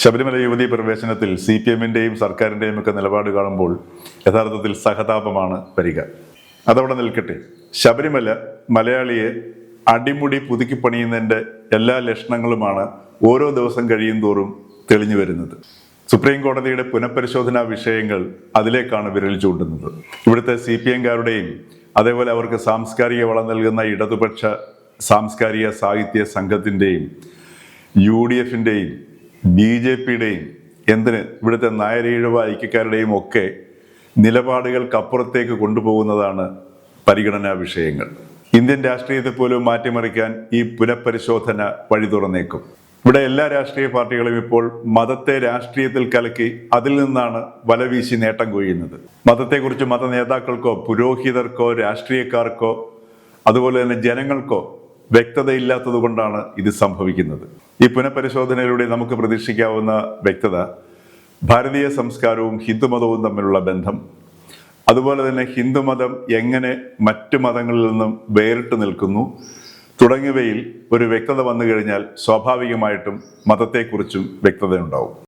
ശബരിമല യുവതീ പ്രവേശനത്തിൽ CPM-ന്റെയും സർക്കാരിൻ്റെയും ഒക്കെ നിലപാട് കാണുമ്പോൾ യഥാർത്ഥത്തിൽ സഹതാപമാണ് വരിക. അതവിടെ നിൽക്കട്ടെ. ശബരിമല മലയാളിയെ അടിമുടി പുതുക്കിപ്പണിയുന്നതിൻ്റെ എല്ലാ ലക്ഷണങ്ങളുമാണ് ഓരോ ദിവസം കഴിയും തോറും തെളിഞ്ഞു വരുന്നത്. സുപ്രീം കോടതിയുടെ പുനഃപരിശോധനാ വിഷയങ്ങൾ അതിലേക്കാണ് വിരൽ ചൂണ്ടുന്നത്. ഇവിടുത്തെ CPM-കാരുടെയും അതേപോലെ അവർക്ക് സാംസ്കാരിക വളം നൽകുന്ന ഇടതുപക്ഷ സാംസ്കാരിക സാഹിത്യ സംഘത്തിൻ്റെയും UDF-ന്റെയും BJP-യുടെയും എന്തിന് ഇവിടുത്തെ നായരീഴവ ഐക്യക്കാരുടെയും ഒക്കെ നിലപാടുകൾക്കപ്പുറത്തേക്ക് കൊണ്ടുപോകുന്നതാണ് പരിഗണനാ വിഷയങ്ങൾ. ഇന്ത്യൻ രാഷ്ട്രീയത്തെ പോലും മാറ്റിമറിക്കാൻ ഈ പുനഃപരിശോധന വഴി തുറന്നേക്കും. ഇവിടെ എല്ലാ രാഷ്ട്രീയ പാർട്ടികളും ഇപ്പോൾ മതത്തെ രാഷ്ട്രീയത്തിൽ കലക്കി അതിൽ നിന്നാണ് വലവീശി നേട്ടം കൊയ്യുന്നത്. മതത്തെക്കുറിച്ച് മത നേതാക്കൾക്കോ പുരോഹിതർക്കോ രാഷ്ട്രീയക്കാർക്കോ അതുപോലെ തന്നെ ജനങ്ങൾക്കോ വ്യക്തതയില്ലാത്തത് കൊണ്ടാണ് ഇത് സംഭവിക്കുന്നത്. ഈ പുനഃപരിശോധനയിലൂടെ നമുക്ക് പ്രതീക്ഷിക്കാവുന്ന വ്യക്തത ഭാരതീയ സംസ്കാരവും ഹിന്ദുമതവും തമ്മിലുള്ള ബന്ധം, അതുപോലെ തന്നെ ഹിന്ദുമതം എങ്ങനെ മറ്റു മതങ്ങളിൽ നിന്നും വേറിട്ട് നിൽക്കുന്നു തുടങ്ങിയവയിൽ ഒരു വ്യക്തത വന്നു കഴിഞ്ഞാൽ സ്വാഭാവികമായിട്ടും മതത്തെക്കുറിച്ചും വ്യക്തതയുണ്ടാവും.